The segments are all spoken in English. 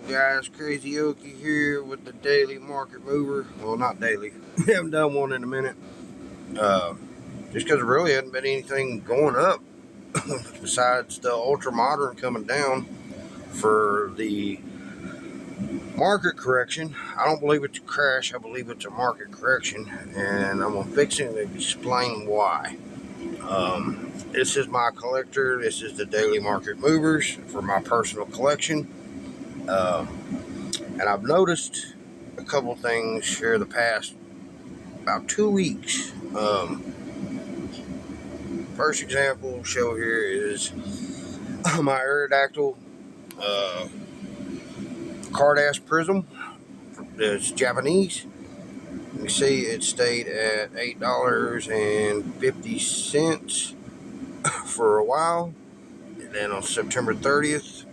Guys, Crazy Okie here with the daily market mover. Well, not daily. We haven't done one in a minute. Just because there really hadn't been anything going up besides the ultra modern coming down for the market correction. I don't believe it's a crash. I believe it's a market correction, and I'm gonna fix it and explain why. This is my collector. This is the daily market movers for my personal collection. And I've noticed a couple things here the past about 2 weeks. First example show here is my Aerodactyl Cardass Prism. It's Japanese. You see it stayed at $8.50 for a while. And then on September 30th,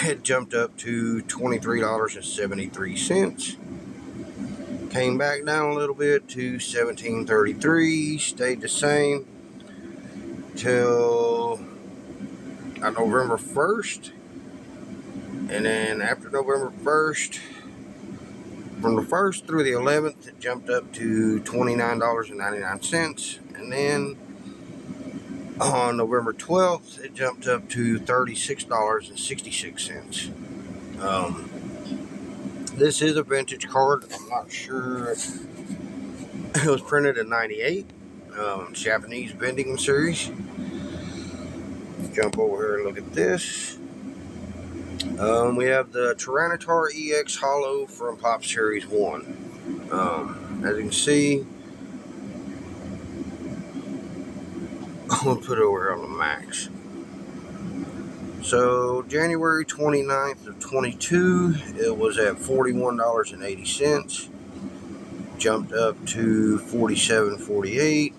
it jumped up to $23.73. Came back down a little bit to $17.33. Stayed the same till November 1st. And then after November 1st, from the 1st through the 11th, it jumped up to $29.99. And then on November 12th, it jumped up to $36.66. This is a vintage card. I'm not sure. It was printed in '98. Japanese vending series. Jump over here and look at this. We have the Tyranitar EX Hollow from Pop Series 1. As you can see, I'm going to put it over here on the max. So, January 29th of 22, it was at $41.80. Jumped up to $47.48.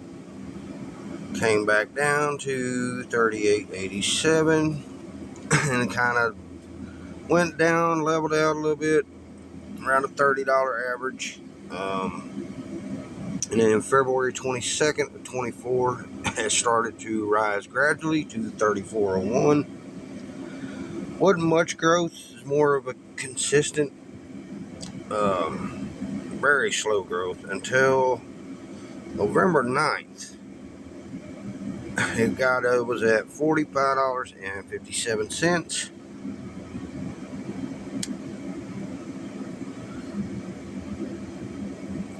Came back down to $38.87. And it kind of went down, leveled out a little bit, around a $30 average. And then February 22nd to 24, it started to rise gradually to $34.01. Wasn't much growth, it's more of a consistent, very slow growth until November 9th. It was at $45.57.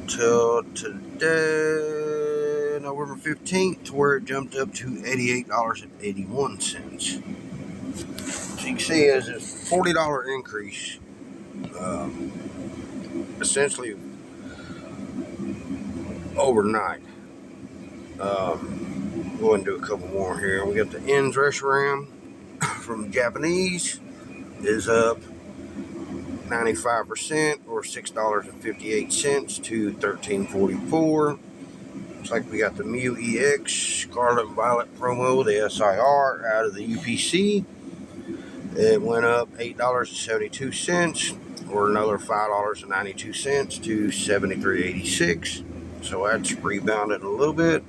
Till today, November 15th, where it jumped up to $88.81. So you can see it's a $40 increase, essentially overnight. Go ahead and do a couple more here. We got the Ends Reshiram from Japanese is up 95% or $6.58 to $13.44. Looks like we got the Mew EX Scarlet Violet promo, the SIR out of the UPC. It went up $8.72 or another $5.92 to $73.86. So that's rebounded a little bit.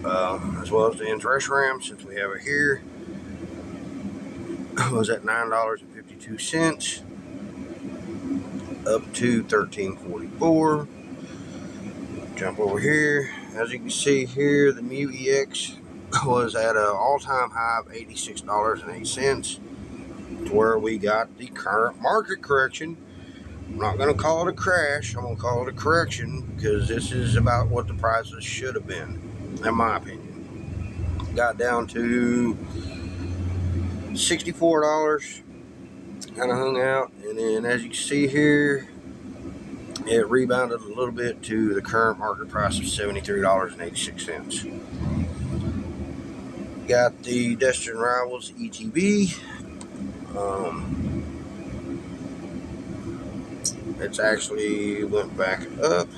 As well as the Ends Reshiram, since we have it here, was at $9.52 up to $13.44. Jump over here. As you can see here, the Mew EX was at an all-time high of $86.08, to where we got the current market correction. I'm not going to call it a crash. I'm going to call it a correction, because this is about what the prices should have been, in my opinion. Got down to $64, kind of hung out, and then as you can see here, it rebounded a little bit to the current market price of $73.86. Got the Destined Rivals ETB. It's actually went back up.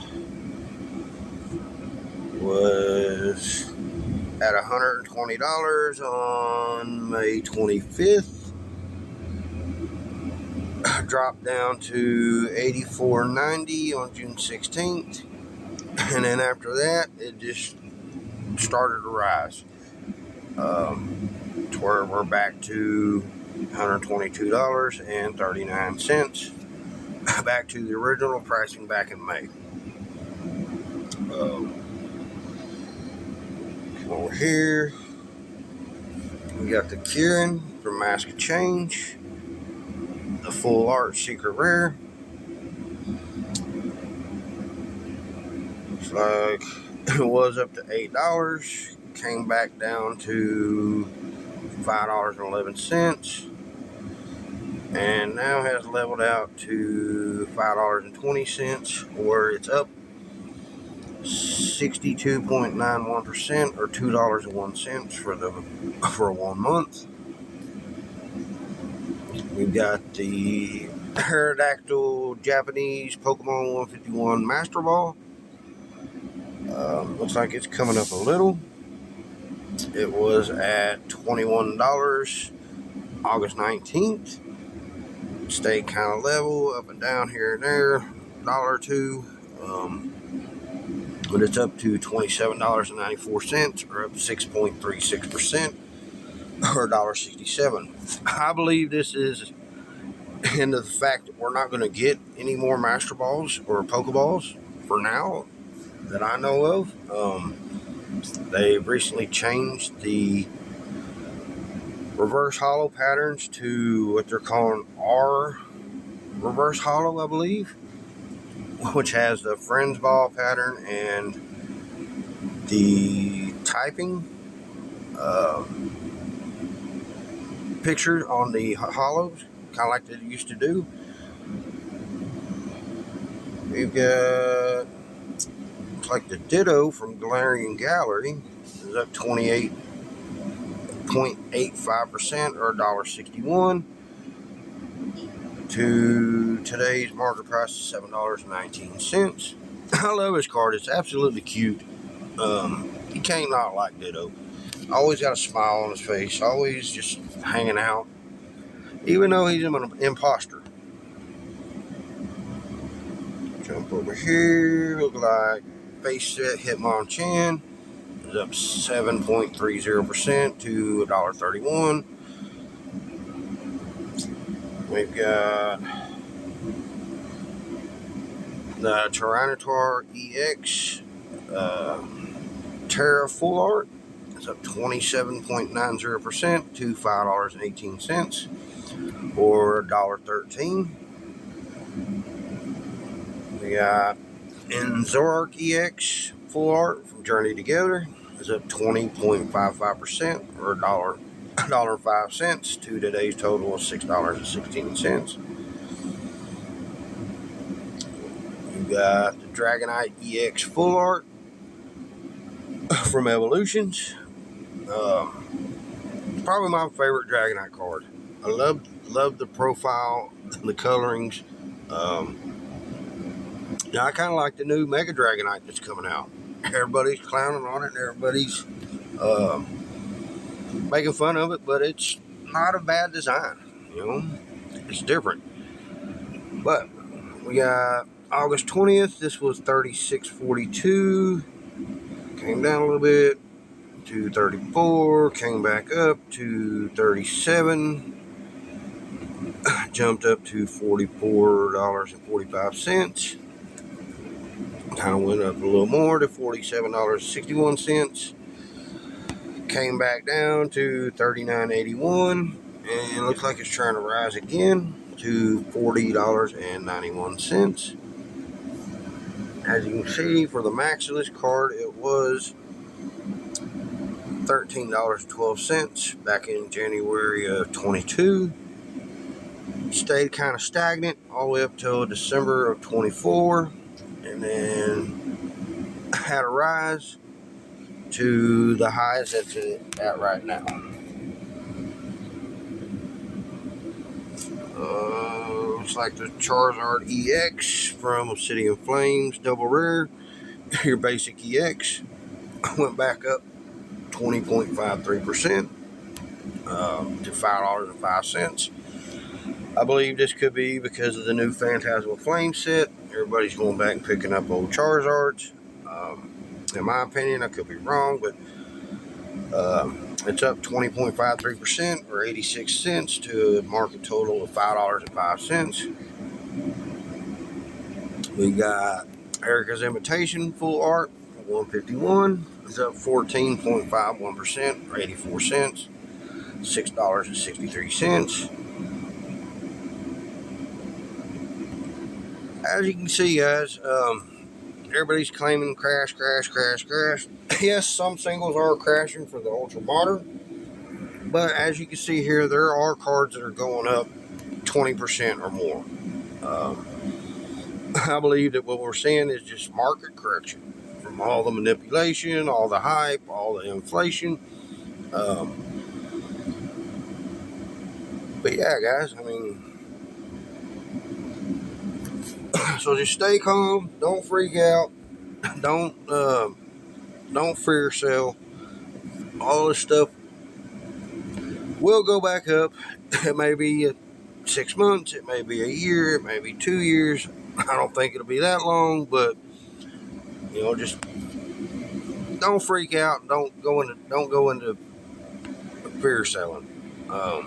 Was at $120 on May 25th. Dropped down to $84.90 on June 16th. And then after that, it just started to rise. To where we're back to $122.39. Back to the original pricing back in May. Over here, we got the Kieran from Mask of Change, the Full Art Secret Rare. Looks like it was up to $8, came back down to $5.11, and now has leveled out to $5.20, where it's up 62.91%, or $2.01 for 1 month. We've got the Aerodactyl Japanese Pokemon 151 Master Ball. Looks like it's coming up a little. It was at $21 August 19th. Stayed kind of level, up and down here and there, $1 or $2. But it's up to $27.94, or up 6.36%, or $1.67. I believe this is into the fact that we're not going to get any more Master Balls or Pokeballs for now that I know of. They've recently changed the reverse holo patterns to what they're calling R reverse holo, I believe, which has the Friends Ball pattern and the typing picture on the holos, kind of like they used to do. We've got, looks like the Ditto from Galarian Gallery is up 28.85%, or $1.61, to today's market price of $7.19. I love this card. It's absolutely cute. You can't not like Ditto. Always got a smile on his face. Always just hanging out, even though he's an imposter. Jump over here. Look like Face Set Hitmonchan is up 7.30% to $1.31. We've got the Tyranitar EX Terra Full Art. It's up 27.90% to $5.18, or $1.13. We got Zoroark EX Full Art from Journey Together. It's up 20.55%, or $1.05, to today's total of $6.16. We've got the Dragonite EX Full Art from Evolutions. It's probably my favorite Dragonite card. I love the profile, the colorings. I kind of like the new Mega Dragonite that's coming out. Everybody's clowning on it, and everybody's making fun of it, but it's not a bad design. It's different. But we got August 20th. This was $36.42. Came down a little bit to $34. Came back up to $37. Jumped up to $44.45. Kind of went up a little more to $47.61. Came back down to $39.81, and it looks like it's trying to rise again to $40.91. As you can see, for the max of this card, it was $13.12 back in January of 22. Stayed kind of stagnant all the way up till December of 24, and then had a rise to the highs it's at right now. Looks like the Charizard EX from Obsidian Flames Double Rare, your basic EX, went back up 20.53% to $5.05. I believe this could be because of the new Phantasmal Flame set. Everybody's going back and picking up old Charizards. In my opinion, I could be wrong, but It's up 20.53% or 86 cents to a market total of $5.05. We got Erica's Imitation Full Art 151 is up 14.51% or 84 cents, $6.63. As you can see, guys, everybody's claiming crash. Yes, some singles are crashing for the ultra modern, but as you can see here, there are cards that are going up 20% or more. I believe that what we're seeing is just market correction from all the manipulation, all the hype, all the inflation. But yeah, guys, I mean, so just stay calm, don't freak out, don't fear sell. All this stuff will go back up. It may be 6 months, it may be a year, it may be 2 years. I don't think it'll be that long, but just don't freak out. Don't go into fear selling. But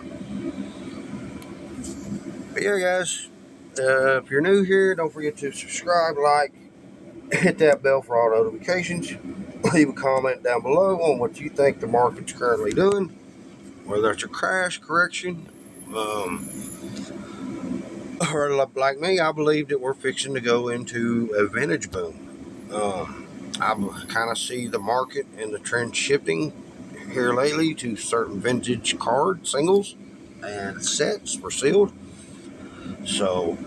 yeah, guys, if you're new here, don't forget to subscribe, like, hit that bell for all notifications. Leave a comment down below on what you think the market's currently doing, whether it's a crash, correction, or like me, I believe that we're fixing to go into a vintage boom. I kind of see the market and the trend shifting here lately to certain vintage card singles and sets for sealed. So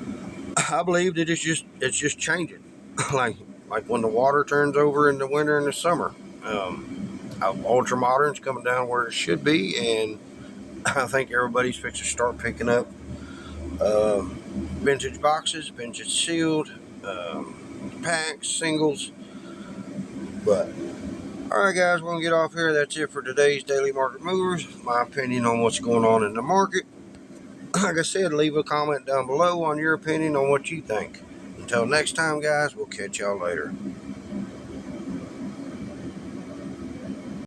I believe that it's just changing, like when the water turns over in the winter and the summer. Ultra modern's coming down where it should be, and I think everybody's fixing to start picking up vintage boxes, vintage sealed packs, singles. But alright, guys, we're gonna get off here. That's it for today's Daily Market Movers. My opinion on what's going on in the market. Like I said, leave a comment down below on your opinion on what you think. Until next time, guys, we'll catch y'all later.